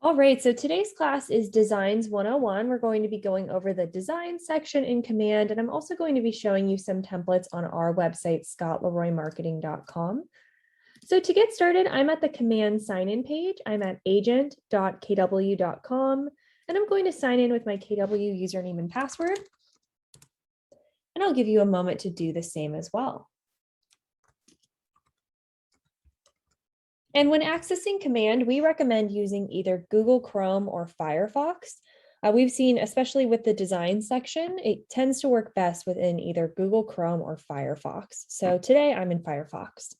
All right, so today's class is Designs 101. We're going to be going over the design section in Command, and I'm also going to be showing you some templates on our website, scottleroymarketing.com. So to get started, I'm at the Command sign-in page. I'm at agent.kw.com, and I'm going to sign in with my KW username and password. And I'll give you a moment to do the same as well. And when accessing Command, we recommend using either Google Chrome or Firefox. We've seen, especially with the design section, it tends to work best within either Google Chrome or Firefox. So today I'm in Firefox.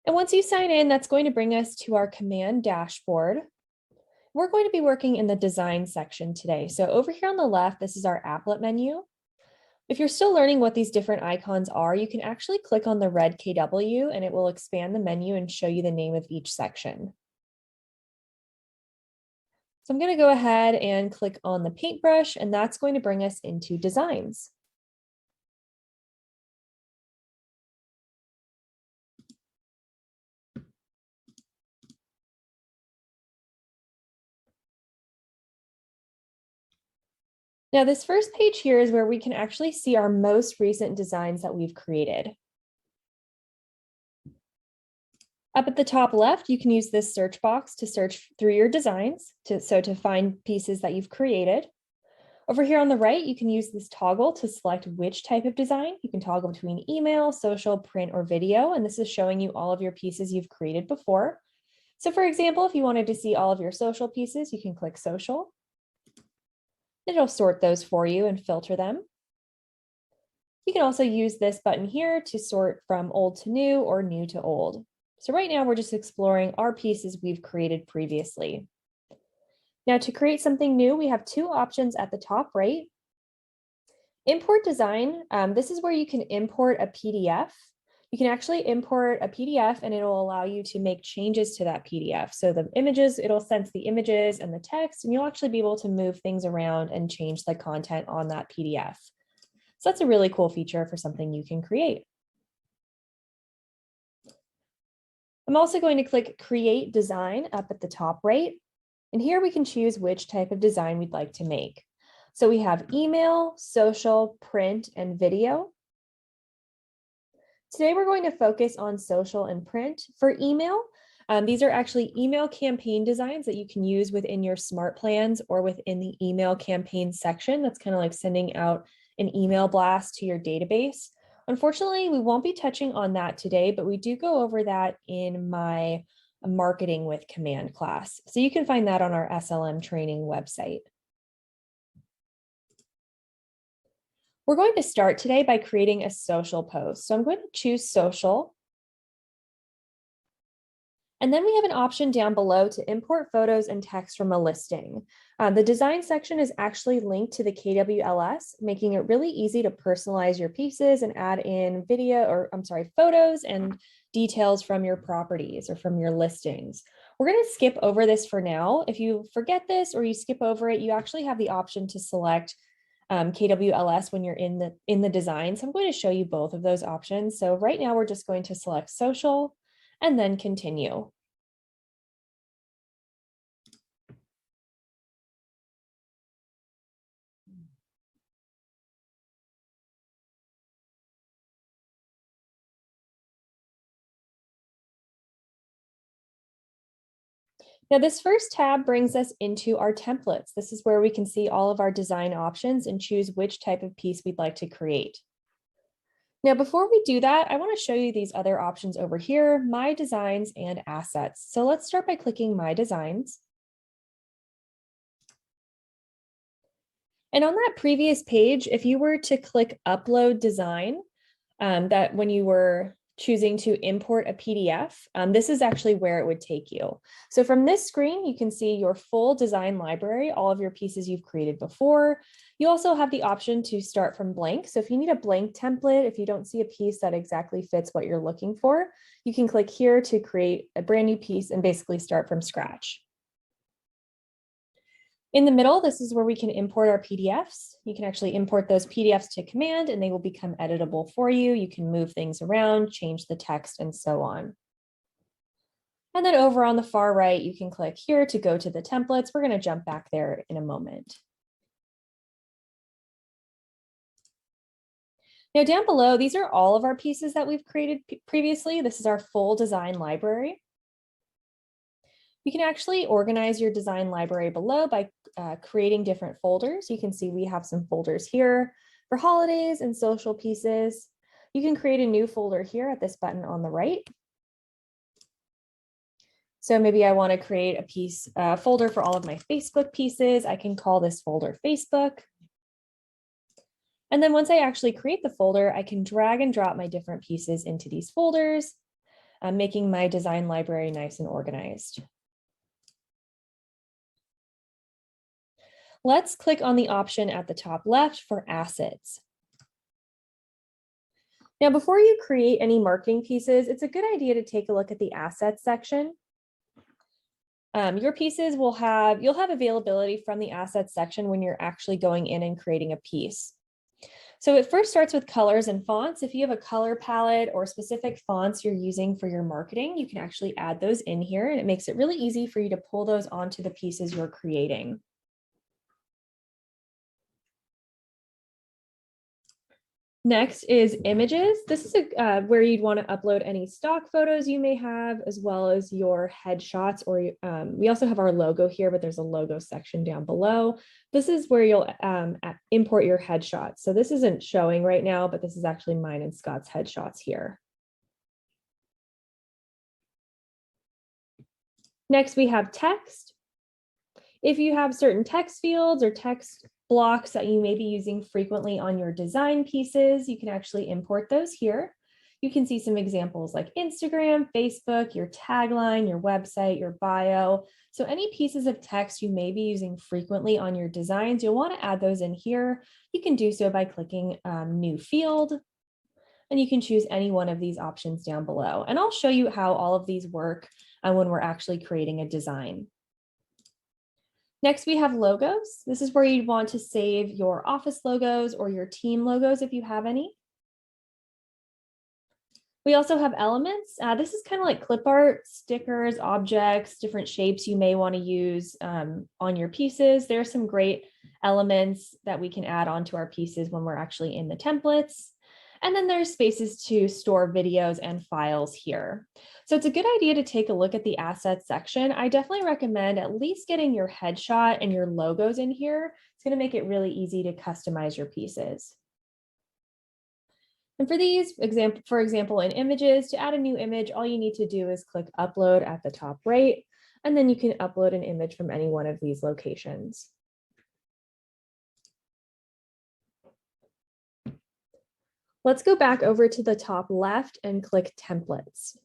And once you sign in, that's going to bring us to our Command dashboard. We're going to be working in the design section today. So over here on the left, this is our Applet menu. If you're still learning what these different icons are, you can actually click on the red KW and it will expand the menu and show you the name of each section. So I'm going to go ahead and click on the paintbrush, and that's going to bring us into designs. Now, this first page here is where we can actually see our most recent designs that we've created. Up at the top left, you can use this search box to search through your designs, to find pieces that you've created. Over here on the right, you can use this toggle to select which type of design. You can toggle between email, social, print, or video, and this is showing you all of your pieces you've created before. So for example, if you wanted to see all of your social pieces, you can click social. It'll sort those for you and filter them. You can also use this button here to sort from old to new or new to old. So right now we're just exploring our pieces we've created previously. Now to create something new, we have two options at the top right. Import design, this is where you can import a PDF. You can actually import a PDF and it'll allow you to make changes to that PDF. So the images, it'll sense the images and the text, and you'll actually be able to move things around and change the content on that PDF. So that's a really cool feature for something you can create. I'm also going to click Create Design up at the top right. And here we can choose which type of design we'd like to make. So we have email, social, print, and video. Today, we're going to focus on social and print. For email, these are actually email campaign designs that you can use within your smart plans or within the email campaign section. That's kind of like sending out an email blast to your database. Unfortunately, we won't be touching on that today, but we do go over that in my Marketing with Command class. So you can find that on our SLM training website. We're going to start today by creating a social post. So I'm going to choose social. And then we have an option down below to import photos and text from a listing. The design section is actually linked to the KWLS, making it really easy to personalize your pieces and add in photos and details from your properties or from your listings. We're going to skip over this for now. If you forget this or you skip over it, you actually have the option to select KWLS when you're in the design. So I'm going to show you both of those options. So right now we're just going to select social and then continue. Now, this first tab brings us into our templates. This is where we can see all of our design options and choose which type of piece we'd like to create. Now, before we do that, I want to show you these other options over here, My Designs and Assets. So let's start by clicking My Designs. And on that previous page, if you were to click Upload Design, that when you were choosing to import a PDF, this is actually where it would take you. So from this screen, you can see your full design library, all of your pieces you've created before. You also have the option to start from blank. So if you need a blank template, if you don't see a piece that exactly fits what you're looking for, you can click here to create a brand new piece and basically start from scratch. In the middle, this is where we can import our PDFs. You can actually import those PDFs to Command and they will become editable for you. You can move things around, change the text, and so on. And then over on the far right, you can click here to go to the templates. We're going to jump back there in a moment. Now down below, these are all of our pieces that we've created previously. This is our full design library. You can actually organize your design library below by creating different folders. You can see we have some folders here for holidays and social pieces. You can create a new folder here at this button on the right. So maybe I want to create a folder for all of my Facebook pieces. I can call this folder Facebook. And then once I actually create the folder, I can drag and drop my different pieces into these folders, making my design library nice and organized. Let's click on the option at the top left for assets. Now, before you create any marketing pieces, it's a good idea to take a look at the assets section. Your pieces you'll have availability from the assets section when you're actually going in and creating a piece. So it first starts with colors and fonts. If you have a color palette or specific fonts you're using for your marketing, you can actually add those in here, and it makes it really easy for you to pull those onto the pieces you're creating. Next is images. This is where you'd want to upload any stock photos you may have, as well as your headshots, or we also have our logo here, but there's a logo section down below. This is where you'll import your headshots. So this isn't showing right now, but this is actually mine and Scott's headshots here. Next, we have text. If you have certain text fields or text blocks that you may be using frequently on your design pieces, you can actually import those here. You can see some examples like Instagram, Facebook, your tagline, your website, your bio. So any pieces of text you may be using frequently on your designs, you'll want to add those in here. You can do so by clicking New Field, and you can choose any one of these options down below. And I'll show you how all of these work when we're actually creating a design. Next, we have logos. This is where you'd want to save your office logos or your team logos if you have any. We also have elements. This is kind of like clip art, stickers, objects, different shapes you may want to use on your pieces. There are some great elements that we can add onto our pieces when we're actually in the templates. And then there's spaces to store videos and files here. So it's a good idea to take a look at the assets section. I definitely recommend at least getting your headshot and your logos in here. It's going to make it really easy to customize your pieces. And for these, for example, in images, to add a new image, all you need to do is click upload at the top right, and then you can upload an image from any one of these locations. Let's go back over to the top left and click templates.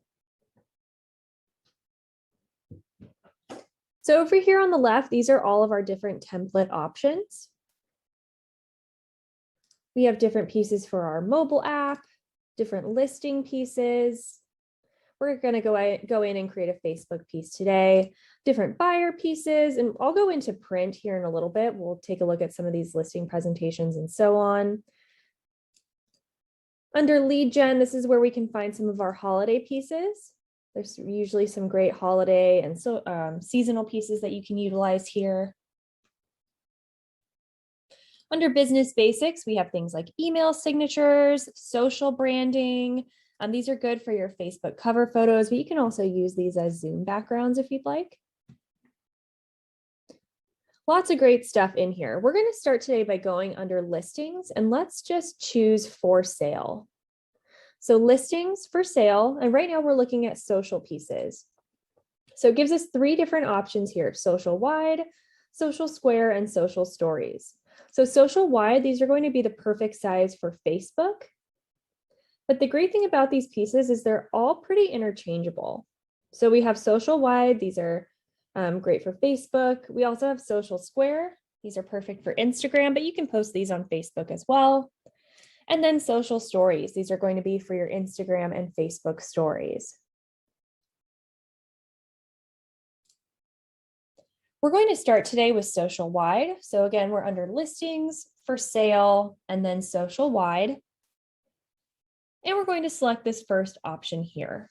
So over here on the left, these are all of our different template options. We have different pieces for our mobile app, different listing pieces. We're going to go in and create a Facebook piece today, different buyer pieces, and I'll go into print here in a little bit. We'll take a look at some of these listing presentations and so on. Under lead gen, this is where we can find some of our holiday pieces. There's usually some great holiday and seasonal pieces that you can utilize here. Under business basics, we have things like email signatures, social branding. These are good for your Facebook cover photos, but you can also use these as Zoom backgrounds if you'd like. Lots of great stuff in here. We're going to start today by going under listings, and let's just choose for sale. So listings for sale, and right now we're looking at social pieces. So it gives us three different options here: social wide, social square, and social stories. So social wide, these are going to be the perfect size for Facebook. But the great thing about these pieces is they're all pretty interchangeable. So we have social wide, these are great for Facebook. We also have social square. These are perfect for Instagram, but you can post these on Facebook as well. And then social stories. These are going to be for your Instagram and Facebook stories. We're going to start today with social wide. So again, we're under listings, for sale, and then social wide. And we're going to select this first option here.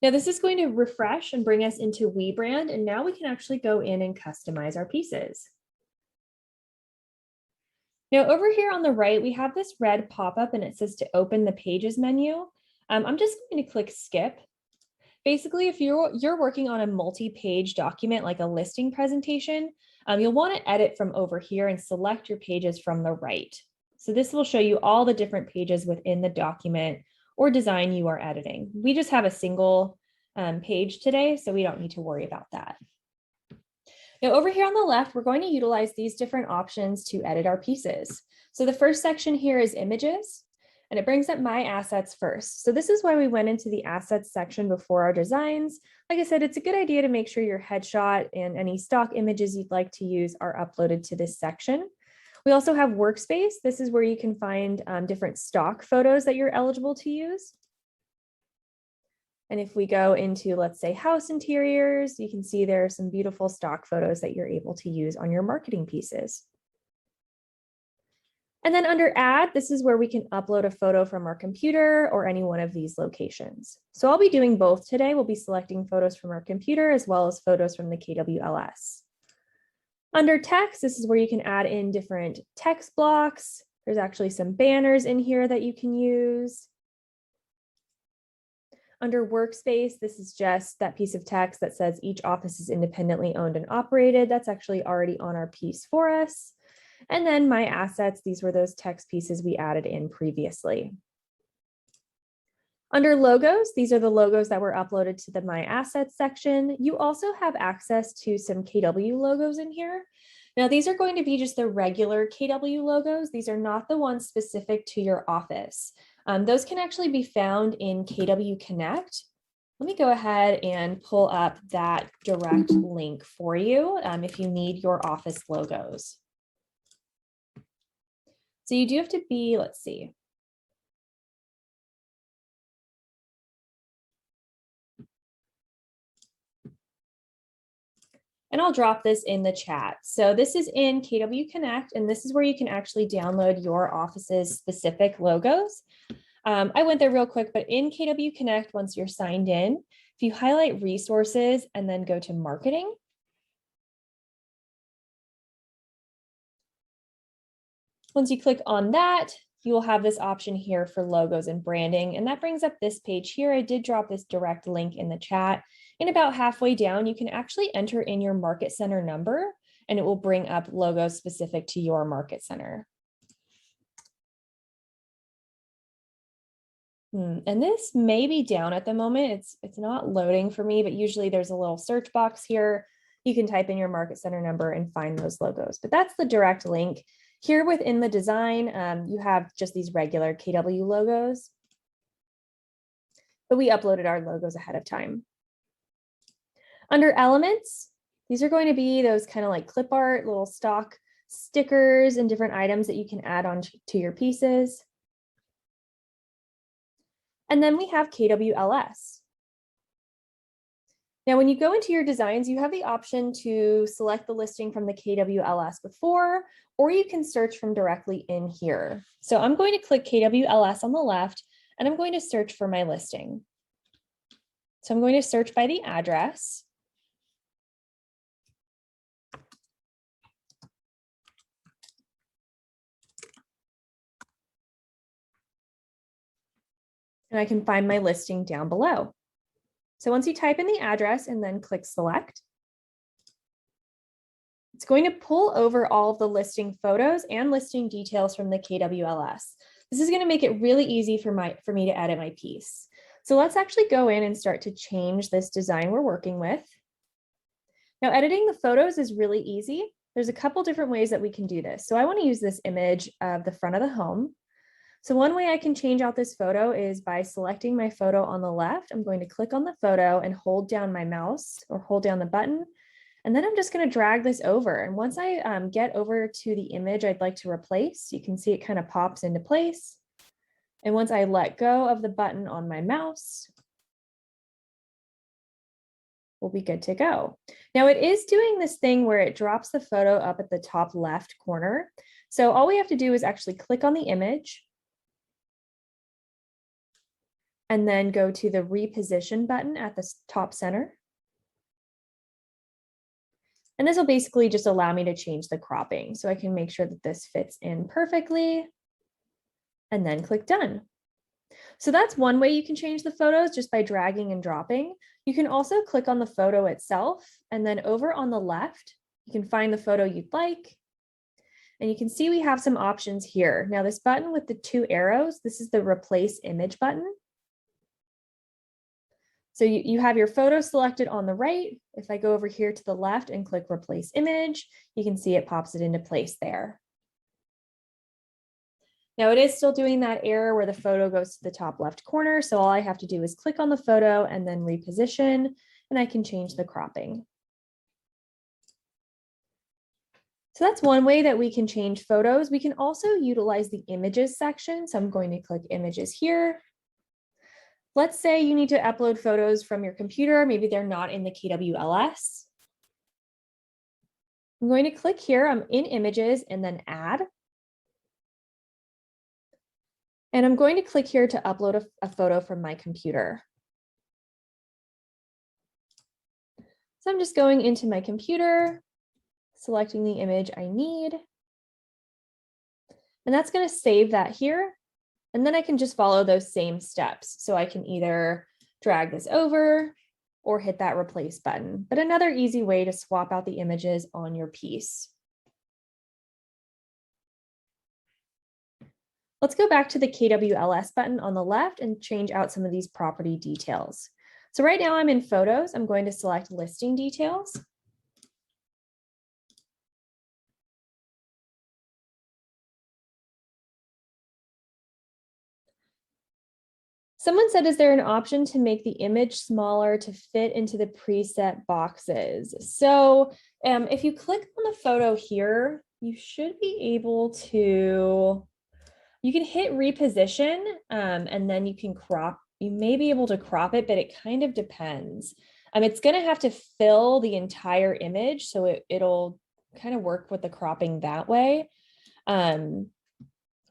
Now this is going to refresh and bring us into WeBrand, and now we can actually go in and customize our pieces. Now over here on the right, we have this red pop-up and it says to open the Pages menu. I'm just going to click skip. Basically, if you're working on a multi-page document like a listing presentation, you'll want to edit from over here and select your pages from the right. So this will show you all the different pages within the document or design you are editing. We just have a single page today, so we don't need to worry about that. Now over here on the left, we're going to utilize these different options to edit our pieces. So the first section here is images, and it brings up my assets first. So this is why we went into the assets section before our designs. Like I said, it's a good idea to make sure your headshot and any stock images you'd like to use are uploaded to this section. We also have Workspace. This is where you can find different stock photos that you're eligible to use. And if we go into, let's say, house interiors, you can see there are some beautiful stock photos that you're able to use on your marketing pieces. And then under add, this is where we can upload a photo from our computer or any one of these locations. So I'll be doing both today. We'll be selecting photos from our computer as well as photos from the KWLS. Under text, this is where you can add in different text blocks. There's actually some banners in here that you can use. Under Workspace, this is just that piece of text that says each office is independently owned and operated. That's actually already on our piece for us. And then my assets, these were those text pieces we added in previously. Under logos, these are the logos that were uploaded to the My Assets section. You also have access to some KW logos in here. Now, these are going to be just the regular KW logos. These are not the ones specific to your office. Those can actually be found in KW Connect. Let me go ahead and pull up that direct link for you if you need your office logos. So you do have to be, let's see. And I'll drop this in the chat. So this is in KW Connect, and this is where you can actually download your office's specific logos. I went there real quick, but in KW Connect, once you're signed in, if you highlight resources and then go to marketing, once you click on that, you will have this option here for logos and branding, and that brings up this page here. I did drop this direct link in the chat. And about halfway down, you can actually enter in your market center number, and it will bring up logos specific to your market center. And this may be down at the moment. It's not loading for me, but usually there's a little search box here. You can type in your market center number and find those logos, but that's the direct link. Here within the design, you have just these regular KW logos, but we uploaded our logos ahead of time. Under elements, these are going to be those kind of like clip art, little stock stickers and different items that you can add on to your pieces. And then we have KWLS. Now, when you go into your designs, you have the option to select the listing from the KWLS before, or you can search from directly in here. So I'm going to click KWLS on the left, and I'm going to search for my listing. So I'm going to search by the address. And I can find my listing down below. So once you type in the address and then click select, it's going to pull over all of the listing photos and listing details from the KWLS. This is going to make it really easy for me to edit my piece. So let's actually go in and start to change this design we're working with. Now, editing the photos is really easy. There's a couple different ways that we can do this. So I want to use this image of the front of the home. So one way I can change out this photo is by selecting my photo on the left. I'm going to click on the photo and hold down my mouse or hold down the button. And then I'm just going to drag this over. And once I get over to the image I'd like to replace, you can see it kind of pops into place. And once I let go of the button on my mouse, we'll be good to go. Now it is doing this thing where it drops the photo up at the top left corner. So all we have to do is actually click on the image. and then go to the reposition button at the top center. And this will basically just allow me to change the cropping. So I can make sure that this fits in perfectly and then click done. So that's one way you can change the photos, just by dragging and dropping. You can also click on the photo itself, and then over on the left, you can find the photo you'd like. And you can see we have some options here. Now this button with the 2 arrows, this is the replace image button. So you have your photo selected on the right. If I go over here to the left and click replace image, you can see it pops it into place there. Now it is still doing that error where the photo goes to the top left corner. So all I have to do is click on the photo and then reposition, and I can change the cropping. So that's one way that we can change photos. We can also utilize the images section. So I'm going to click images here. Let's say you need to upload photos from your computer. Maybe they're not in the KWLS. I'm going to click here. I'm in images and then add. And I'm going to click here to upload a photo from my computer. So I'm just going into my computer, selecting the image I need. And that's going to save that here. And then I can just follow those same steps. So I can either drag this over or hit that replace button. But another easy way to swap out the images on your piece. Let's go back to the KWLS button on the left and change out some of these property details. So right now I'm in photos. I'm going to select listing details. Someone said, is there an option to make the image smaller to fit into the preset boxes? So if you click on the photo here, you should be able to, you can hit reposition and then you can crop, you may be able to crop it, but it kind of depends. It's gonna have to fill the entire image, so it'll kind of work with the cropping that way.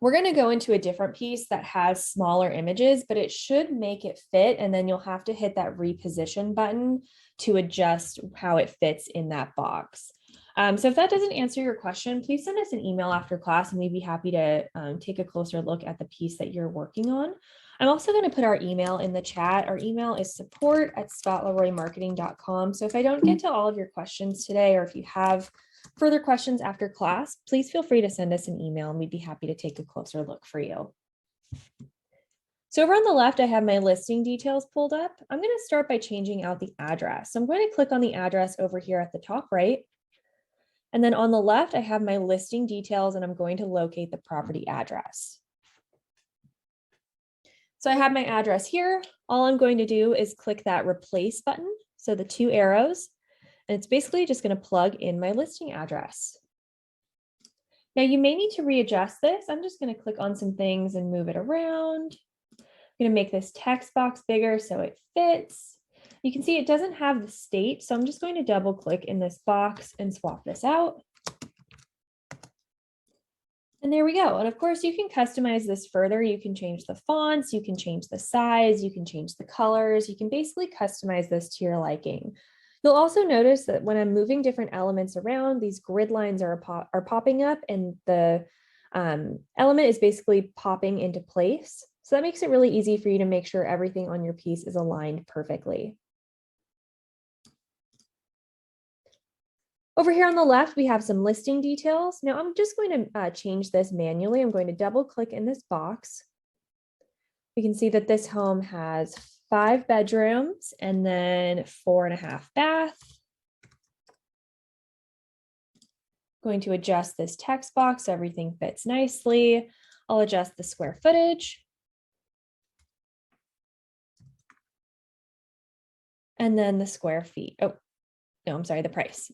We're going to go into a different piece that has smaller images, but it should make it fit. And then you'll have to hit that reposition button to adjust how it fits in that box. So if that doesn't answer your question, please send us an email after class and we'd be happy to take a closer look at the piece that you're working on. I'm also going to put our email in the chat. Our email is support@scottleroymarketing.com. So if I don't get to all of your questions today, or if you have further questions after class, please feel free to send us an email and we'd be happy to take a closer look for you. So over on the left, I have my listing details pulled up. I'm going to start by changing out the address. So I'm going to click on the address over here at the top right. And then on the left, I have my listing details and I'm going to locate the property address. So I have my address here. All I'm going to do is click that replace button. So the 2 arrows. And it's basically just going to plug in my listing address. Now you may need to readjust this. I'm just going to click on some things and move it around. I'm going to make this text box bigger so it fits. You can see it doesn't have the state, so I'm just going to double click in this box and swap this out. And there we go. And of course you can customize this further. You can change the fonts, you can change the size, you can change the colors. You can basically customize this to your liking. You'll also notice that when I'm moving different elements around, these grid lines are popping up and the element is basically popping into place. So that makes it really easy for you to make sure everything on your piece is aligned perfectly. Over here on the left, we have some listing details. Now I'm just going to change this manually. I'm going to double click in this box. We can see that this home has 5 bedrooms and then 4.5 bath. Going to adjust this text box so everything fits nicely. I'll adjust the square footage. And then the square feet. Oh, no, I'm sorry, the price.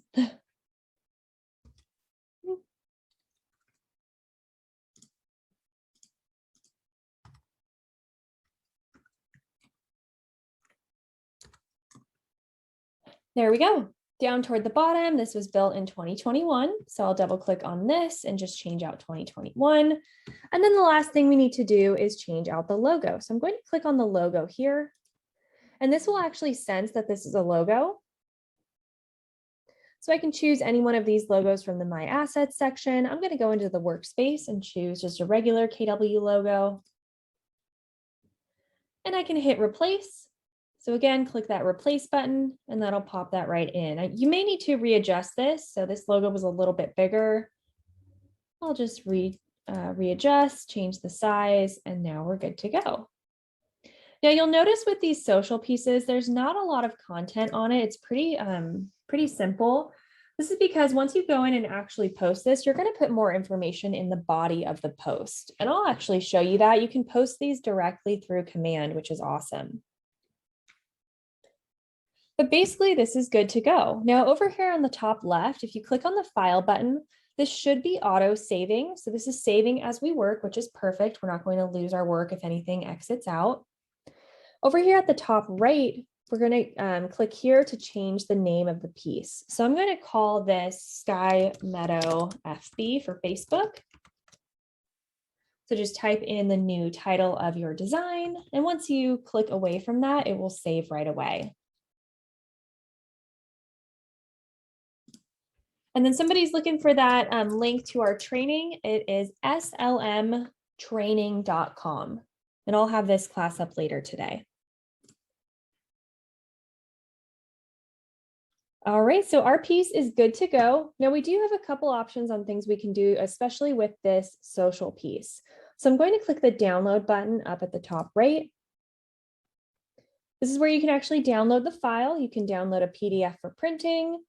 There we go. Down toward the bottom, this was built in 2021. So I'll double click on this and just change out 2021. And then the last thing we need to do is change out the logo. So I'm going to click on the logo here. And this will actually sense that this is a logo. So I can choose any one of these logos from the My Assets section. I'm going to go into the Workspace and choose just a regular KW logo. And I can hit replace. So again, click that replace button and that'll pop that right in. You may need to readjust this. So this logo was a little bit bigger. I'll just readjust, change the size, and now we're good to go. Now you'll notice with these social pieces, there's not a lot of content on it. It's pretty simple. This is because once you go in and actually post this, you're going to put more information in the body of the post. And I'll actually show you that. You can post these directly through command, which is awesome. But basically, this is good to go. Now over here on the top left, if you click on the file button, this should be auto saving. So this is saving as we work, which is perfect. We're not going to lose our work if anything exits out. Over here at the top right, we're going to click here to change the name of the piece. So I'm going to call this Sky Meadow FB for Facebook. So just type in the new title of your design. And once you click away from that, it will save right away. And then somebody's looking for that link to our training. It is slmtraining.com. And I'll have this class up later today. All right, so our piece is good to go. Now we do have a couple options on things we can do, especially with this social piece. So I'm going to click the download button up at the top right. This is where you can actually download the file. You can download a PDF for printing,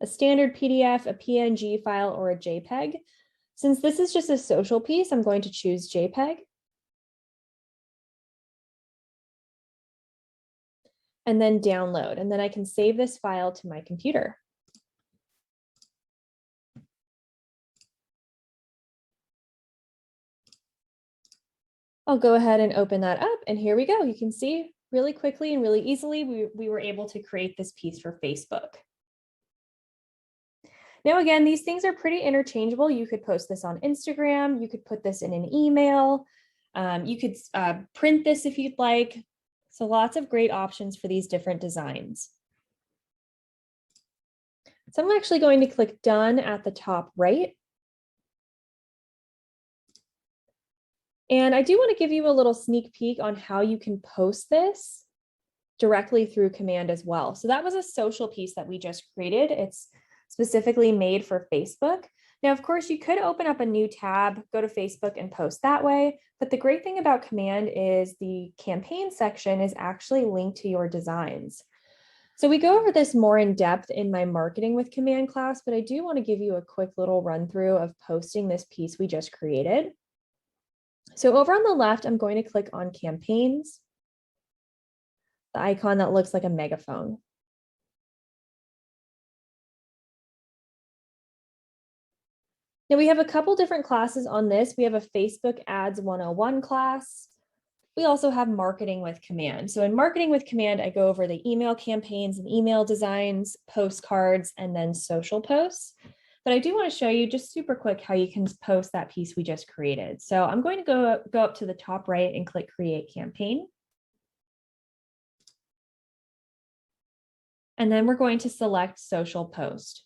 a standard PDF, a PNG file, or a JPEG. Since this is just a social piece, I'm going to choose JPEG. And then download, and then I can save this file to my computer. I'll go ahead and open that up, and here we go. You can see really quickly and really easily, we were able to create this piece for Facebook. Now, again, these things are pretty interchangeable. You could post this on Instagram. You could put this in an email. You could print this if you'd like. So lots of great options for these different designs. So I'm actually going to click done at the top right. And I do want to give you a little sneak peek on how you can post this directly through command as well. So that was a social piece that we just created. It's specifically made for Facebook. Now, of course, you could open up a new tab, go to Facebook and post that way. But the great thing about command is the campaign section is actually linked to your designs. So we go over this more in depth in my marketing with command class, but I do want to give you a quick little run through of posting this piece we just created. So over on the left, I'm going to click on campaigns, the icon that looks like a megaphone. Now we have a couple different classes on this. We have a Facebook Ads 101 class. We also have marketing with command. So in marketing with command, I go over the email campaigns and email designs, postcards, and then social posts. But I do want to show you just super quick how you can post that piece we just created. So I'm going to go up to the top right and click Create Campaign. And then we're going to select Social Post.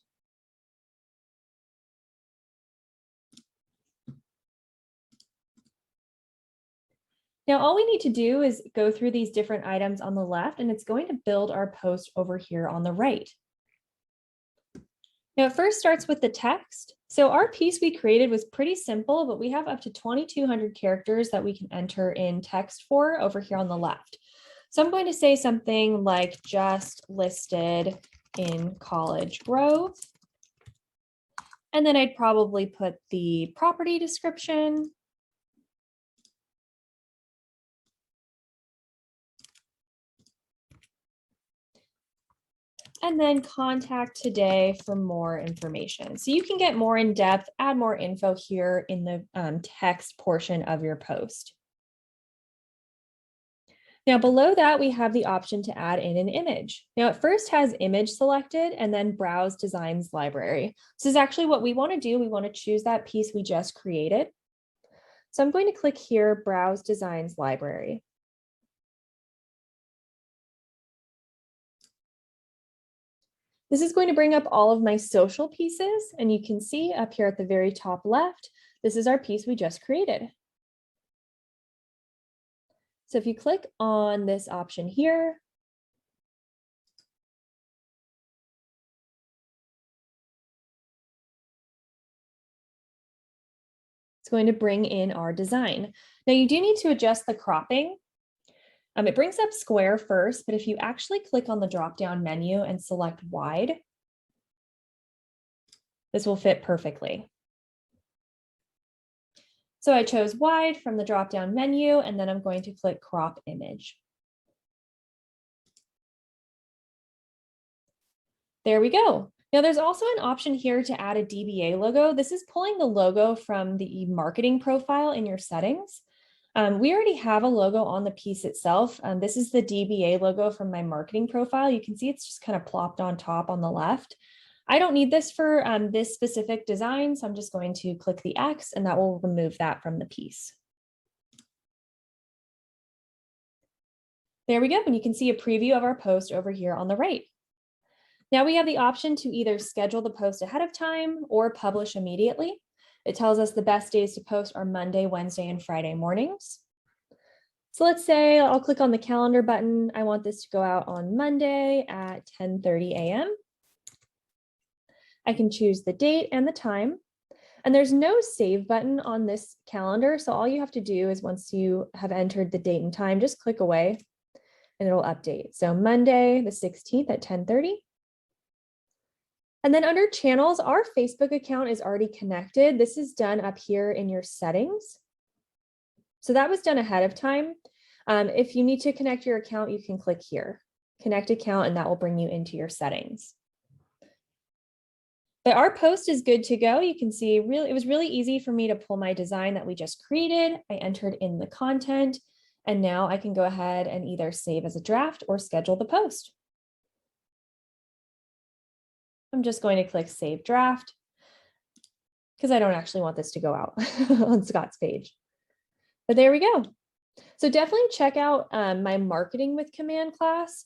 Now, all we need to do is go through these different items on the left, and it's going to build our post over here on the right. Now, it first starts with the text. So our piece we created was pretty simple, but we have up to 2,200 characters that we can enter in text for over here on the left. So I'm going to say something like just listed in College Grove. And then I'd probably put the property description. And then contact today for more information. So you can get more in depth, add more info here in the text portion of your post. Now below that, we have the option to add in an image. Now it first has image selected and then browse designs library. This is actually what we want to do. We want to choose that piece we just created. So I'm going to click here, browse designs library. This is going to bring up all of my social pieces, and you can see up here at the very top left, this is our piece we just created. So if you click on this option here, it's going to bring in our design. Now you do need to adjust the cropping. It brings up square first, but if you actually click on the drop-down menu and select wide, this will fit perfectly. So I chose wide from the drop-down menu, and then I'm going to click crop image. There we go. Now there's also an option here to add a Dba logo. This is pulling the logo from the marketing profile in your settings. We already have a logo on the piece itself. This is the Dba logo from my marketing profile. You can see it's just kind of plopped on top on the left. I don't need this for this specific design, so I'm just going to click the X and that will remove that from the piece. There we go, and you can see a preview of our post over here on the right. Now we have the option to either schedule the post ahead of time or publish immediately. It tells us the best days to post are Monday, Wednesday, and Friday mornings. So let's say I'll click on the calendar button. I want this to go out on Monday at 10:30 a.m. I can choose the date and the time. And there's no save button on this calendar. So all you have to do is once you have entered the date and time, just click away and it'll update. So Monday, the 16th at 10:30. And then under channels, our Facebook account is already connected. This is done up here in your settings. So that was done ahead of time. If you need to connect your account, you can click here, connect account, and that will bring you into your settings. But our post is good to go. You can see it was really easy for me to pull my design that we just created. I entered in the content, and now I can go ahead and either save as a draft or schedule the post. I'm just going to click Save Draft because I don't actually want this to go out on Scott's page. But there we go. So definitely check out my Marketing with Command class.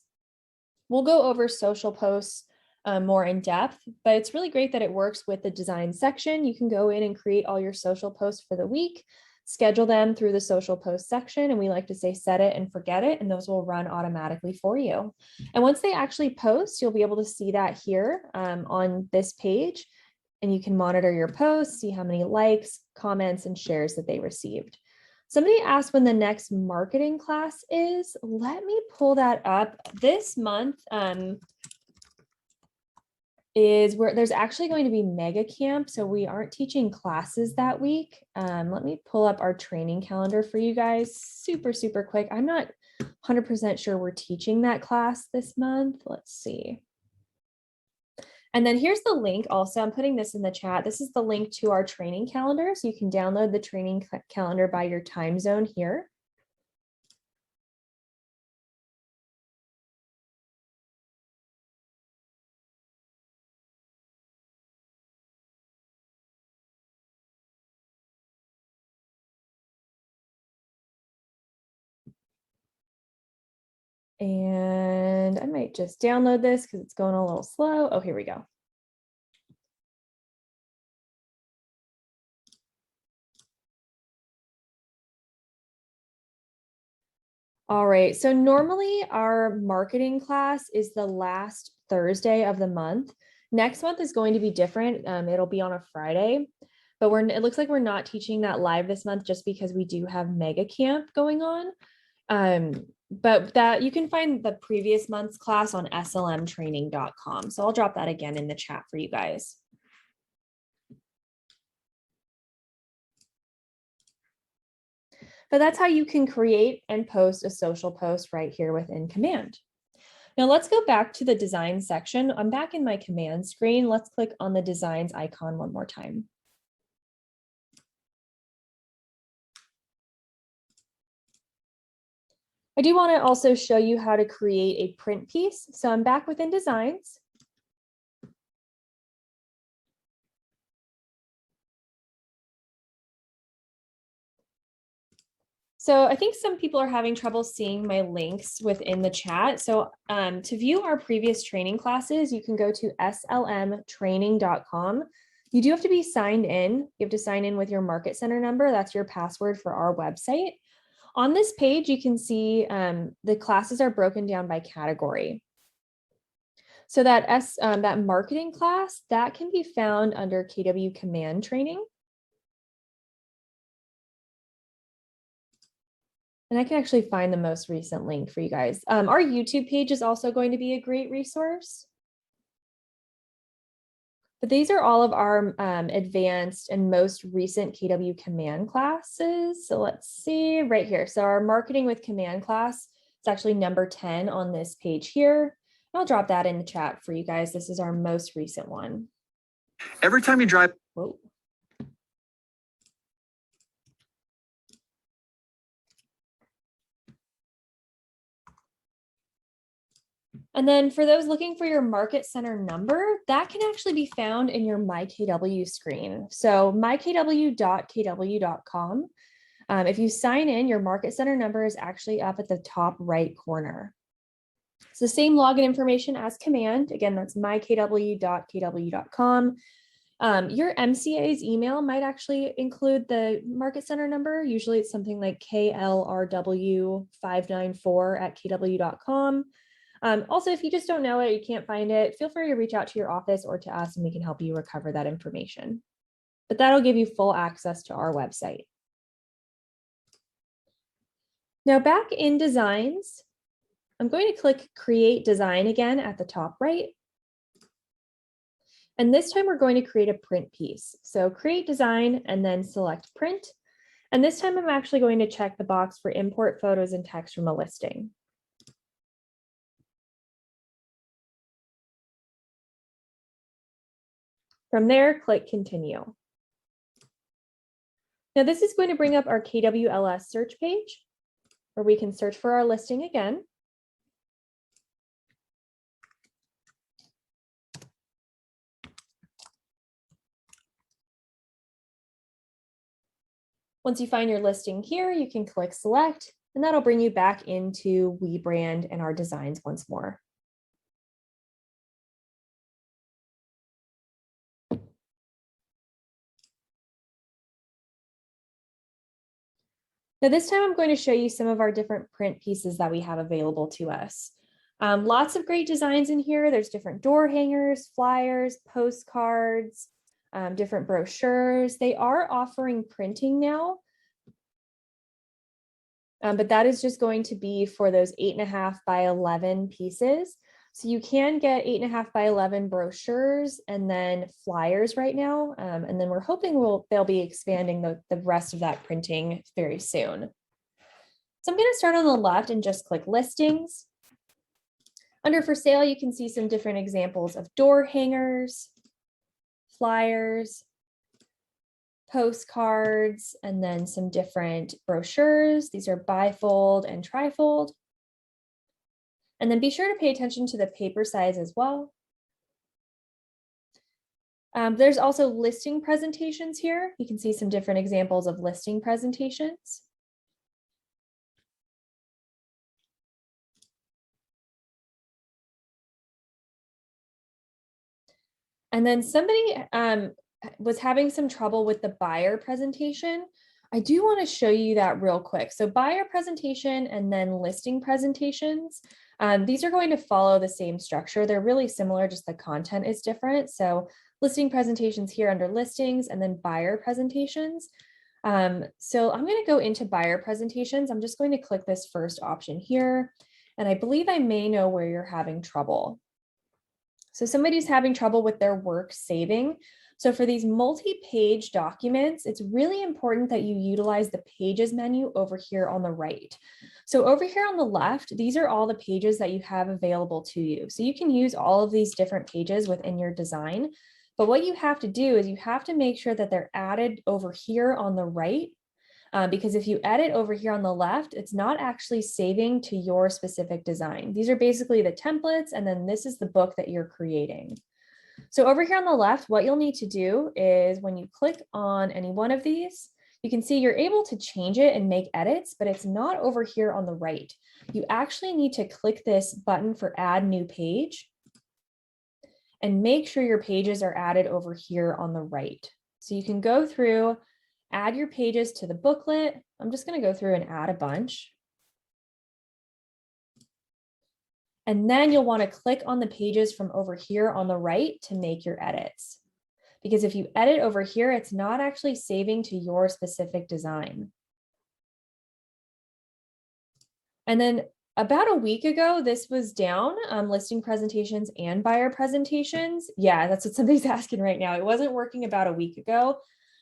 We'll go over social posts more in depth, but it's really great that it works with the design section. You can go in and create all your social posts for the week, schedule them through the social post section, and we like to say set it and forget it, and those will run automatically for you. And once they actually post, you'll be able to see that here on this page, and you can monitor your posts, see how many likes, comments, and shares that they received. Somebody asked when the next marketing class is. Let me pull that up. This month is where there's actually going to be mega camp. So we aren't teaching classes that week. Let me pull up our training calendar for you guys super quick. I'm not 100% sure we're teaching that class this month. Let's see. And then here's the link also. I'm putting this in the chat. This is the link to our training calendar. So you can download the training calendar by your time zone here. And I might just download this because it's going a little slow. Oh, here we go. All right, so normally our marketing class is the last Thursday of the month. Next month is going to be different. It'll be on a Friday, but it looks like we're not teaching that live this month just because we do have mega camp going on. But that you can find the previous month's class on slmtraining.com. So I'll drop that again in the chat for you guys. But that's how you can create and post a social post right here within Command. Now let's go back to the design section. I'm back in my command screen. Let's click on the designs icon one more time. I do want to also show you how to create a print piece. So I'm back within Designs. So I think some people are having trouble seeing my links within the chat. So to view our previous training classes, you can go to slmtraining.com. You do have to be signed in. You have to sign in with your Market Center number. That's your password for our website. On this page, you can see the classes are broken down by category. So that marketing class, that can be found under KW Command Training. And I can actually find the most recent link for you guys. Our YouTube page is also going to be a great resource. But these are all of our advanced and most recent KW Command classes. So let's see right here. So our Marketing with Command class is actually number 10 on this page here. I'll drop that in the chat for you guys. This is our most recent one. Every time you drive. Whoa. And then for those looking for your Market Center number, that can actually be found in your MyKW screen. So mykw.kw.com. If you sign in, your Market Center number is actually up at the top right corner. It's the same login information as Command. Again, that's mykw.kw.com. Your MCA's email might actually include the Market Center number. Usually it's something like klrw594@kw.com. Also, if you just don't know it, you can't find it, feel free to reach out to your office or to us and we can help you recover that information. But that'll give you full access to our website. Now back in Designs, I'm going to click Create Design again at the top right. And this time we're going to create a print piece. So create design and then select print. And this time I'm actually going to check the box for import photos and text from a listing. From there, click Continue. Now this is going to bring up our KWLS search page where we can search for our listing again. Once you find your listing here, you can click Select, and that'll bring you back into WeBrand and our designs once more. Now this time I'm going to show you some of our different print pieces that we have available to us. Lots of great designs in here. There's different door hangers, flyers, postcards, different brochures. They are offering printing now, but that is just going to be for those 8.5 by 11 pieces. So you can get 8.5 by 11 brochures and then flyers right now. And then we're hoping they'll be expanding the rest of that printing very soon. So I'm going to start on the left and just click Listings. Under For Sale, you can see some different examples of door hangers, flyers, postcards, and then some different brochures. These are bifold and trifold. And then be sure to pay attention to the paper size as well. There's also listing presentations here. You can see some different examples of listing presentations. And then somebody was having some trouble with the buyer presentation. I do want to show you that real quick. So buyer presentation and then listing presentations. These are going to follow the same structure. They're really similar, just the content is different. So listing presentations here under listings and then buyer presentations. So I'm going to go into buyer presentations. I'm just going to click this first option here. And I believe I may know where you're having trouble. So somebody's having trouble with their work saving. So for these multi-page documents, it's really important that you utilize the Pages menu over here on the right. So over here on the left, these are all the pages that you have available to you. So you can use all of these different pages within your design. But what you have to do is you have to make sure that they're added over here on the right Because if you edit over here on the left, it's not actually saving to your specific design. These are basically the templates, and then this is the book that you're creating. So over here on the left, what you'll need to do is when you click on any one of these, you can see you're able to change it and make edits, but it's not over here on the right. You actually need to click this button for add new page and make sure your pages are added over here on the right. So you can go through, add your pages to the booklet. I'm just going to go through and add a bunch. And then you'll want to click on the pages from over here on the right to make your edits. Because if you edit over here, it's not actually saving to your specific design. And then about a week ago, this was down, listing presentations and buyer presentations. Yeah, that's what somebody's asking right now. It wasn't working about a week ago,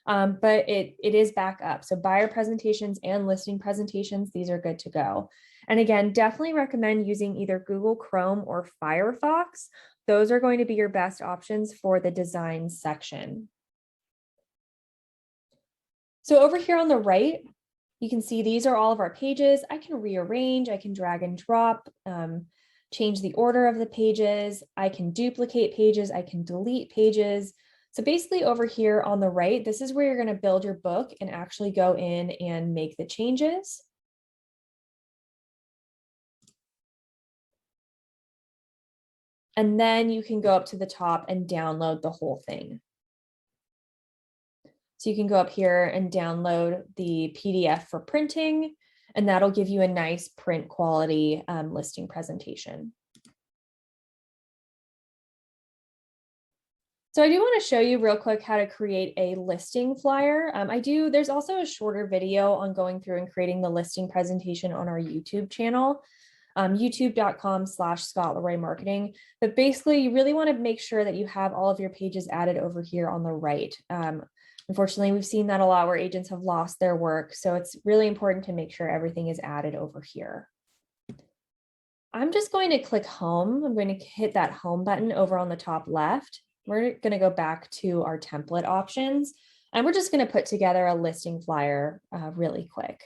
but it is back up. So buyer presentations and listing presentations, these are good to go. And again, definitely recommend using either Google Chrome or Firefox. Those are going to be your best options for the design section. So over here on the right, you can see these are all of our pages. I can rearrange, I can drag and drop, change the order of the pages. I can duplicate pages, I can delete pages. So basically over here on the right, this is where you're going to build your book and actually go in and make the changes. And then you can go up to the top and download the whole thing. So you can go up here and download the PDF for printing, and that'll give you a nice print quality listing presentation. So I do want to show you real quick how to create a listing flyer. There's also a shorter video on going through and creating the listing presentation on our YouTube channel. youtube.com/ScottLeroy Marketing. But basically, you really want to make sure that you have all of your pages added over here on the right. Unfortunately, we've seen that a lot where agents have lost their work. So it's really important to make sure everything is added over here. I'm just going to click home. I'm going to hit that home button over on the top left. We're going to go back to our template options, and we're just going to put together a listing flyer really quick.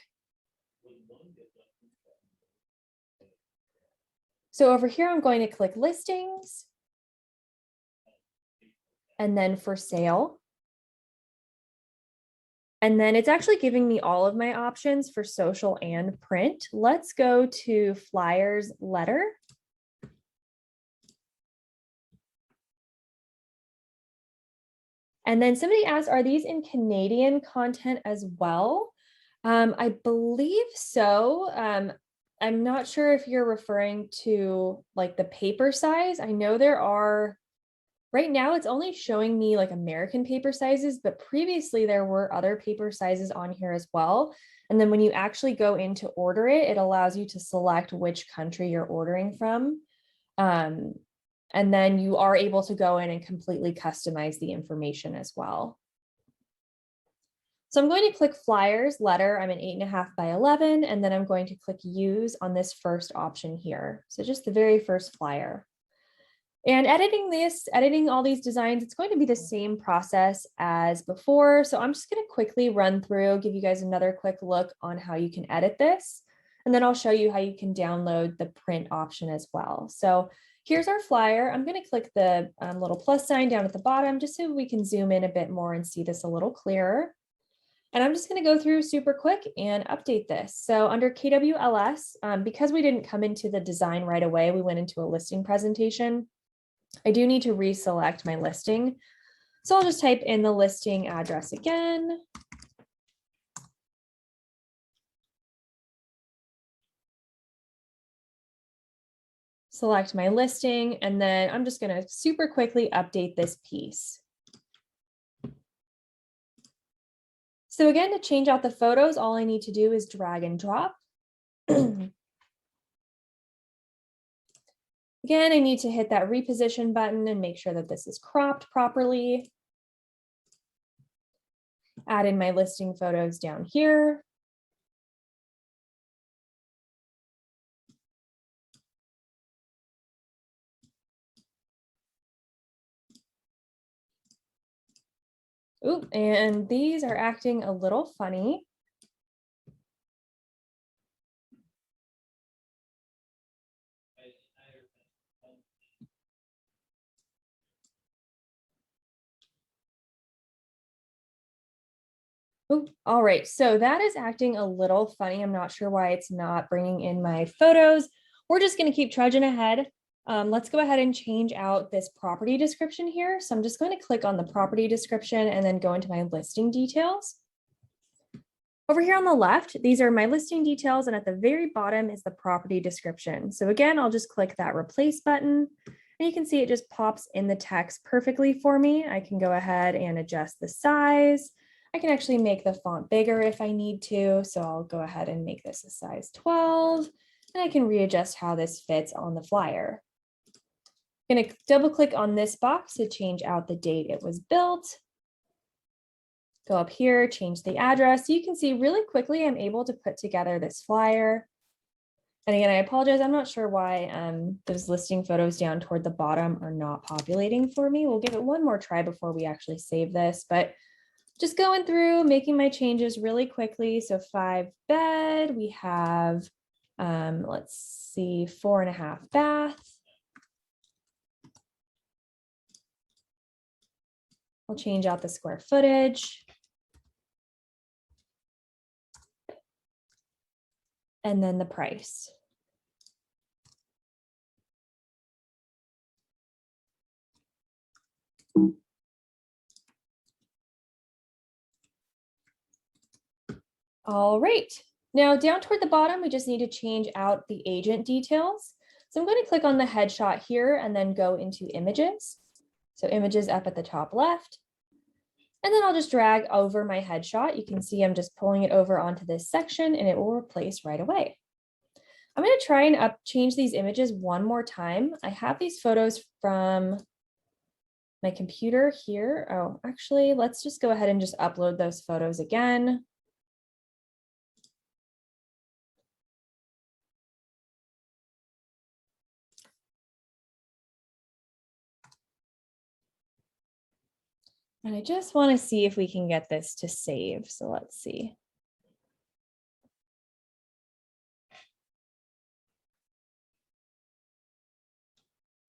So over here, I'm going to click listings and then for sale. And then it's actually giving me all of my options for social and print. Let's go to flyers letter. And then somebody asked, are these in Canadian content as well? I believe so. I'm not sure if you're referring to like the paper size. I know there are, right now it's only showing me like American paper sizes, but previously there were other paper sizes on here as well. And then when you actually go in to order it, it allows you to select which country you're ordering from. And then you are able to go in and completely customize the information as well. So I'm going to click flyers letter. I'm an 8.5 by 11, and then I'm going to click use on this first option here. So just the very first flyer. And editing all these designs, it's going to be the same process as before. So I'm just going to quickly run through, give you guys another quick look on how you can edit this. And then I'll show you how you can download the print option as well. So here's our flyer. I'm going to click the little plus sign down at the bottom just so we can zoom in a bit more and see this a little clearer. And I'm just going to go through super quick and update this. So under KWLS, because we didn't come into the design right away, we went into a listing presentation. I do need to reselect my listing. So I'll just type in the listing address again. Select my listing, and then I'm just going to super quickly update this piece. So again, to change out the photos, all I need to do is drag and drop. Again, I need to hit that reposition button and make sure that this is cropped properly. Add in my listing photos down here. Oop, and these are acting a little funny. Oh, all right. So that is acting a little funny. I'm not sure why it's not bringing in my photos. We're just going to keep trudging ahead. Let's go ahead and change out this property description here. So I'm just going to click on the property description and then go into my listing details. Over here on the left, these are my listing details, and at the very bottom is the property description. So again, I'll just click that replace button, and you can see it just pops in the text perfectly for me. I can go ahead and adjust the size. I can actually make the font bigger if I need to. So I'll go ahead and make this a size 12, and I can readjust how this fits on the flyer. I'm going to double click on this box to change out the date it was built. Go up here, change the address. So you can see really quickly I'm able to put together this flyer. And again, I apologize. I'm not sure why those listing photos down toward the bottom are not populating for me. We'll give it one more try before we actually save this, but just going through, making my changes really quickly. So 5-bed, we have, let's see, 4.5 bath. I'll change out the square footage. And then the price. All right, now down toward the bottom, we just need to change out the agent details. So I'm going to click on the headshot here and then go into images. So images up at the top left. And then I'll just drag over my headshot. You can see I'm just pulling it over onto this section and it will replace right away. I'm going to try and change these images one more time. I have these photos from my computer here. Oh, actually, let's just go ahead and just upload those photos again. And I just want to see if we can get this to save. So let's see.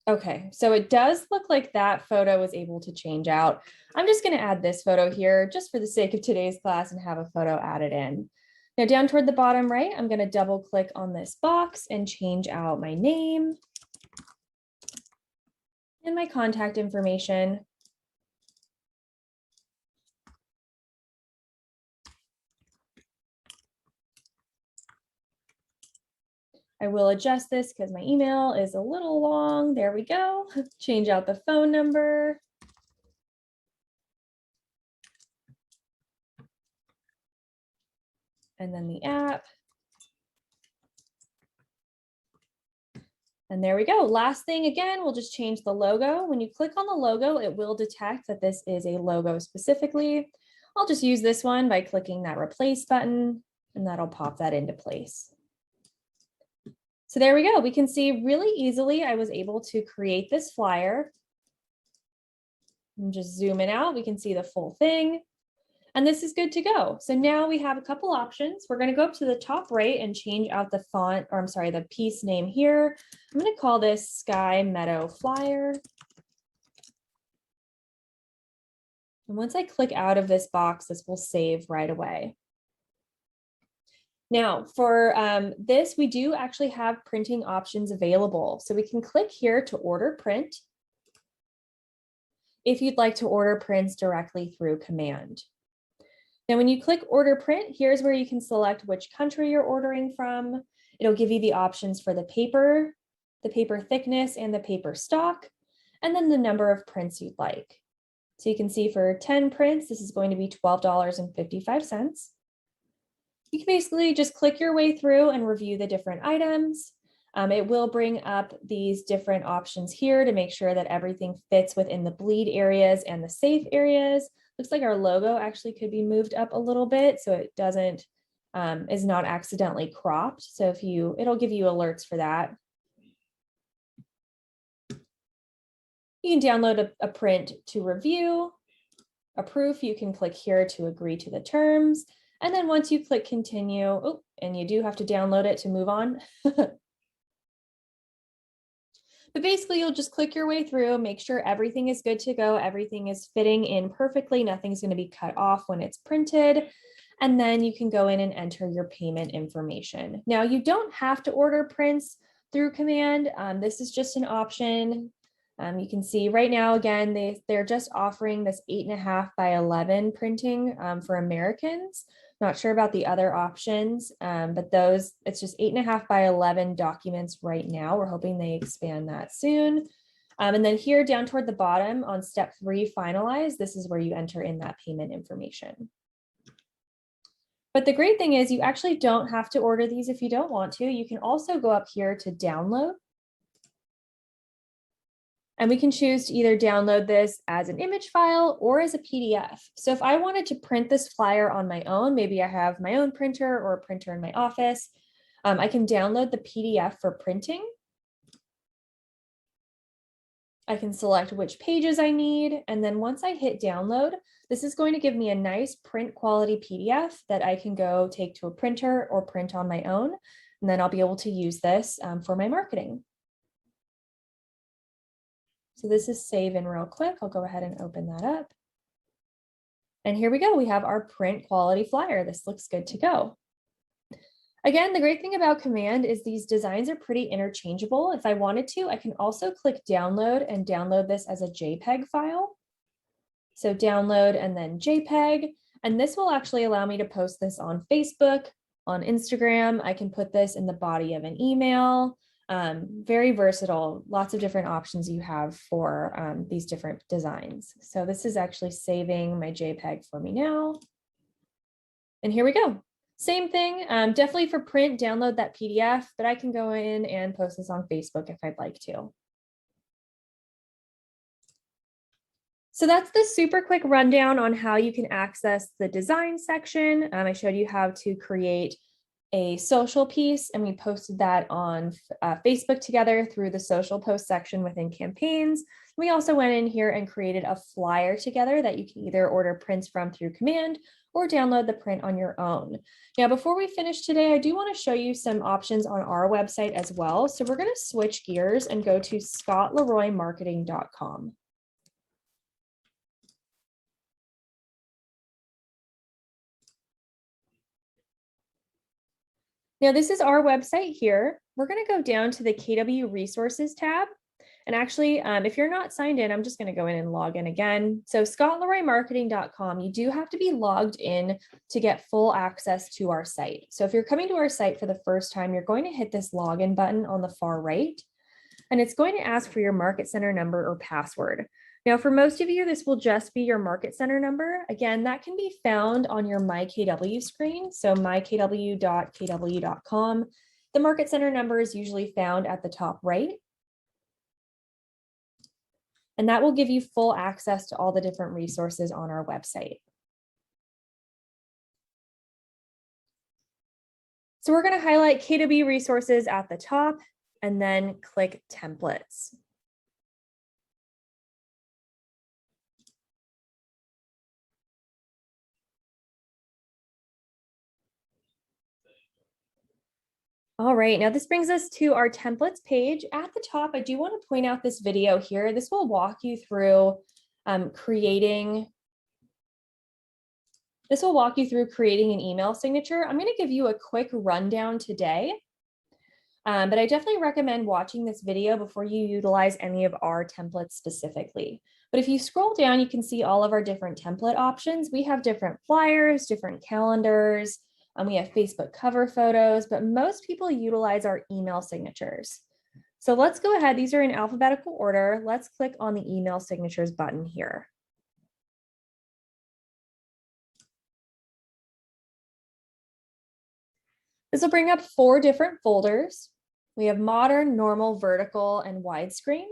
Okay, so it does look like that photo was able to change out. I'm just going to add this photo here just for the sake of today's class and have a photo added in. Now down toward the bottom right, I'm going to double click on this box and change out my name and my contact information. I will adjust this because my email is a little long. There we go. Change out the phone number. And then the app. And there we go. Last thing again, we'll just change the logo. When you click on the logo, it will detect that this is a logo specifically. I'll just use this one by clicking that replace button, and that'll pop that into place. So there we go. We can see really easily I was able to create this flyer. And just zoom in out, we can see the full thing. And this is good to go. So now we have a couple options. We're going to go up to the top right and change out the font, or I'm sorry, the piece name here. I'm going to call this Sky Meadow Flyer. And once I click out of this box, this will save right away. Now for this, we do actually have printing options available. So we can click here to order print if you'd like to order prints directly through command. Now, when you click order print, here's where you can select which country you're ordering from. It'll give you the options for the paper thickness, and the paper stock, and then the number of prints you'd like. So you can see for 10 prints, this is going to be $12.55. You can basically just click your way through and review the different items. It will bring up these different options here to make sure that everything fits within the bleed areas and the safe areas. Looks like our logo actually could be moved up a little bit so it doesn't, is not accidentally cropped. So if it'll give you alerts for that. You can download a print to review, a proof. You can click here to agree to the terms. And then once you click continue, and you do have to download it to move on. But basically, you'll just click your way through, make sure everything is good to go. Everything is fitting in perfectly. Nothing's going to be cut off when it's printed. And then you can go in and enter your payment information. Now you don't have to order prints through command. This is just an option. You can see right now, again, they're just offering this 8.5 by 11 printing for Americans. Not sure about the other options, but it's just 8.5 by 11 documents right now. We're hoping they expand that soon. And then here down toward the bottom on step 3, Finalize, this is where you enter in that payment information. But the great thing is you actually don't have to order these if you don't want to. You can also go up here to download. And we can choose to either download this as an image file or as a PDF. So if I wanted to print this flyer on my own, maybe I have my own printer or a printer in my office, I can download the PDF for printing. I can select which pages I need. And then once I hit download, this is going to give me a nice print quality PDF that I can go take to a printer or print on my own. And then I'll be able to use this for my marketing. So this is saving real quick. I'll go ahead and open that up. And here we go. We have our print quality flyer. This looks good to go. Again, the great thing about command is these designs are pretty interchangeable. If I wanted to, I can also click download and download this as a JPEG file. So download and then JPEG, and this will actually allow me to post this on Facebook, on Instagram. I can put this in the body of an email. Very versatile, lots of different options you have for these different designs. So this is actually saving my JPEG for me now. And here we go. Same thing, definitely for print, download that PDF, but I can go in and post this on Facebook if I'd like to. So that's the super quick rundown on how you can access the design section. I showed you how to create a social piece, and we posted that on Facebook together through the social post section within campaigns. We also went in here and created a flyer together that you can either order prints from through command or download the print on your own. Now, before we finish today, I do want to show you some options on our website as well. So we're going to switch gears and go to scottleroymarketing.com. Now, this is our website here. We're going to go down to the KW Resources tab. And actually, if you're not signed in, I'm just going to go in and log in again. So scottleroymarketing.com, you do have to be logged in to get full access to our site. So if you're coming to our site for the first time, you're going to hit this login button on the far right, and it's going to ask for your Market Center number or password. Now, for most of you, this will just be your Market Center number. Again, that can be found on your MyKW screen, so mykw.kw.com. The Market Center number is usually found at the top right. And that will give you full access to all the different resources on our website. So we're going to highlight KW resources at the top and then click templates. All right, now this brings us to our templates page. At the top, I do want to point out this video here. This will walk you through creating an email signature. I'm going to give you a quick rundown today, but I definitely recommend watching this video before you utilize any of our templates specifically. But if you scroll down, you can see all of our different template options. We have different flyers, different calendars, we have Facebook cover photos, but most people utilize our email signatures. So let's go ahead. These are in alphabetical order. Let's click on the email signatures button here. This will bring up 4 different folders. We have modern, normal, vertical, and widescreen.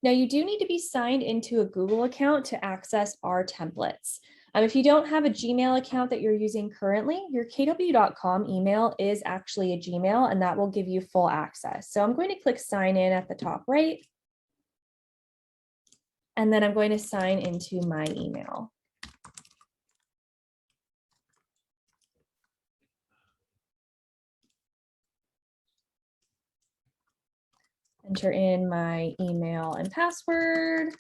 Now you do need to be signed into a Google account to access our templates. If you don't have a Gmail account that you're using currently, your kw.com email is actually a Gmail, and that will give you full access. So I'm going to click sign in at the top right, and then I'm going to sign into my email. Enter in my email and password.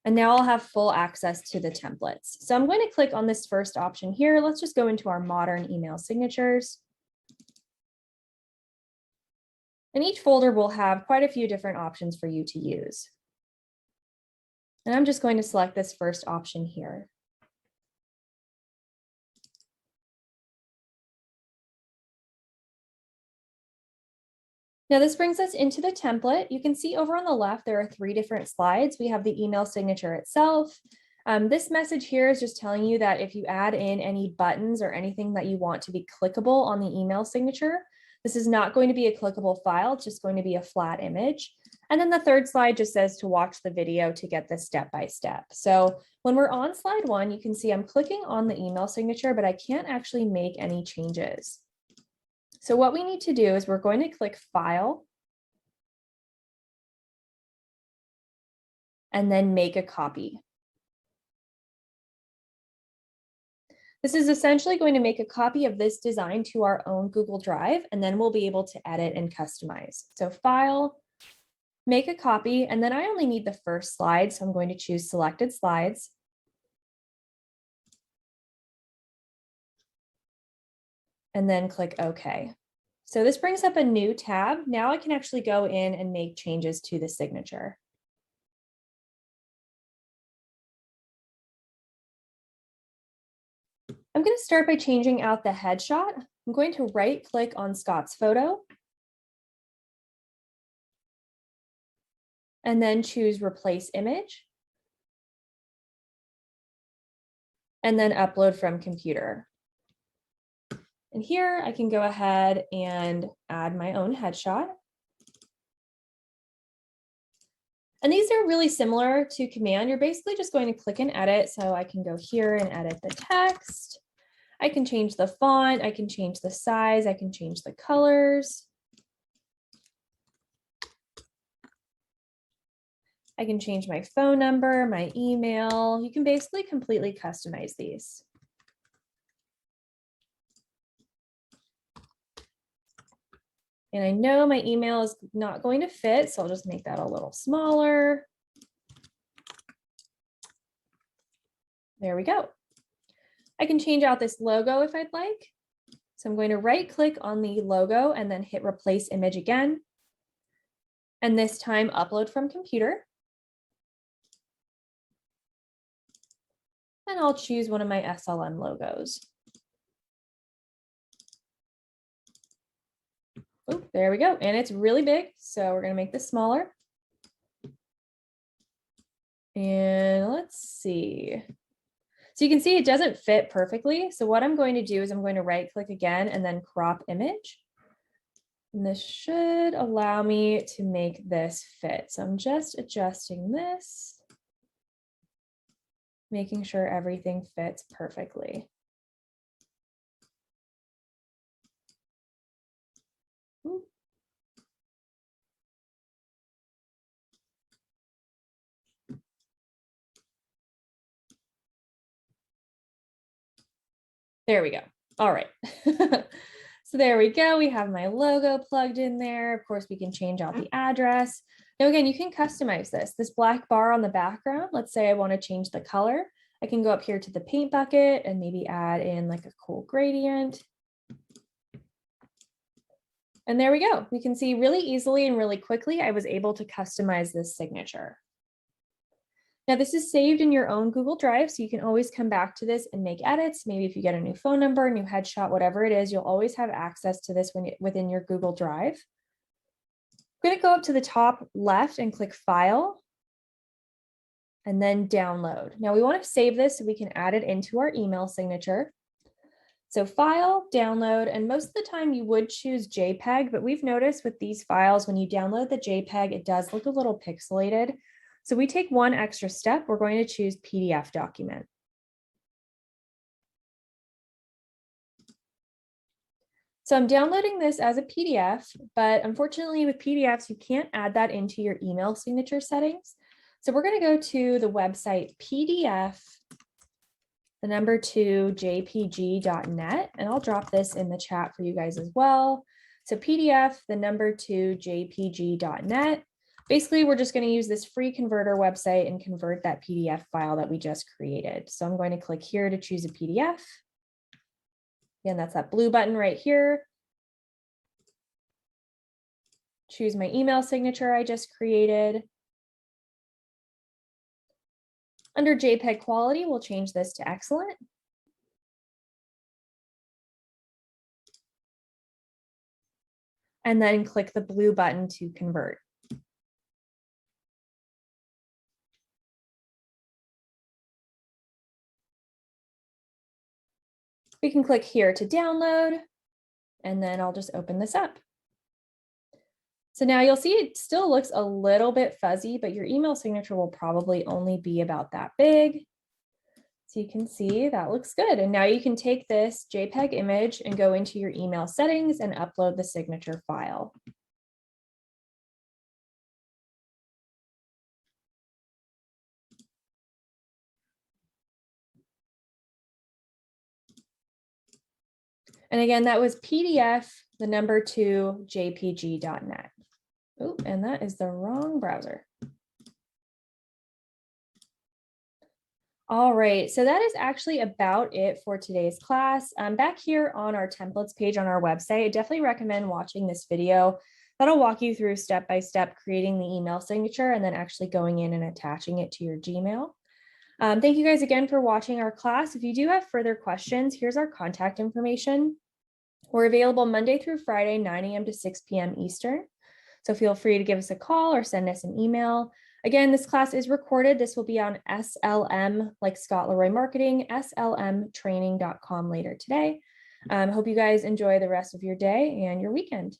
And now I'll have full access to the templates. So I'm going to click on this first option here. Let's just go into our modern email signatures. And each folder will have quite a few different options for you to use. And I'm just going to select this first option here. Now this brings us into the template. You can see over on the left, there are 3 different slides. We have the email signature itself. This message here is just telling you that if you add in any buttons or anything that you want to be clickable on the email signature, this is not going to be a clickable file, it's just going to be a flat image. And then the 3rd slide just says to watch the video to get this step-by-step. So when we're on slide 1, you can see I'm clicking on the email signature, but I can't actually make any changes. So what we need to do is we're going to click File and then make a copy. This is essentially going to make a copy of this design to our own Google Drive, and then we'll be able to edit and customize. So File, make a copy, and then I only need the first slide, so I'm going to choose Selected Slides. And then click OK. So this brings up a new tab. Now I can actually go in and make changes to the signature. I'm going to start by changing out the headshot. I'm going to right click on Scott's photo and then choose Replace Image and then Upload from Computer. And here I can go ahead and add my own headshot. And these are really similar to Command. You're basically just going to click and edit. So I can go here and edit the text. I can change the font. I can change the size. I can change the colors. I can change my phone number, my email. You can basically completely customize these. And I know my email is not going to fit, so I'll just make that a little smaller. There we go. I can change out this logo if I'd like. So I'm going to right click on the logo and then hit Replace Image again. And this time Upload from Computer. And I'll choose one of my SLM logos. Oh, there we go. And it's really big. So we're going to make this smaller. And let's see. So you can see it doesn't fit perfectly. So what I'm going to do is I'm going to right click again and then crop image. And this should allow me to make this fit. So I'm just adjusting this, making sure everything fits perfectly. Ooh. There we go. All right. So there we go. We have my logo plugged in there. Of course, we can change out the address. Now, again, you can customize this. This black bar on the background, let's say I want to change the color. I can go up here to the paint bucket and maybe add in like a cool gradient. And there we go. We can see really easily and really quickly, I was able to customize this signature. Now this is saved in your own Google Drive, so you can always come back to this and make edits. Maybe if you get a new phone number, new headshot, whatever it is, you'll always have access to this within your Google Drive. I'm going to go up to the top left and click File and then Download. Now we want to save this so we can add it into our email signature. So File, Download, and most of the time you would choose JPEG, but we've noticed with these files, when you download the JPEG, it does look a little pixelated. So we take one extra step. We're going to choose PDF document. So I'm downloading this as a PDF, but unfortunately with PDFs, you can't add that into your email signature settings. So we're going to go to the website PDF, the number 2 jpg.net, and I'll drop this in the chat for you guys as well. So PDF, the number 2 jpg.net. Basically, we're just going to use this free converter website and convert that PDF file that we just created. So I'm going to click here to choose a PDF. Again, that's that blue button right here. Choose my email signature I just created. Under JPEG quality, we'll change this to excellent. And then click the blue button to convert. We can click here to download, and then I'll just open this up. So now you'll see it still looks a little bit fuzzy, but your email signature will probably only be about that big. So you can see that looks good. And now you can take this JPEG image and go into your email settings and upload the signature file. And again, that was PDF, the number 2, jpg.net. Oh, and that is the wrong browser. All right, so that is actually about it for today's class. Back here on our templates page on our website, I definitely recommend watching this video. That'll walk you through step-by-step creating the email signature and then actually going in and attaching it to your Gmail. Thank you guys again for watching our class. If you do have further questions, here's our contact information. We're available Monday through Friday, 9 a.m. to 6 p.m. Eastern. So feel free to give us a call or send us an email. Again, this class is recorded. This will be on SLM, like Scott Leroy Marketing, slmtraining.com later today. Hope you guys enjoy the rest of your day and your weekend.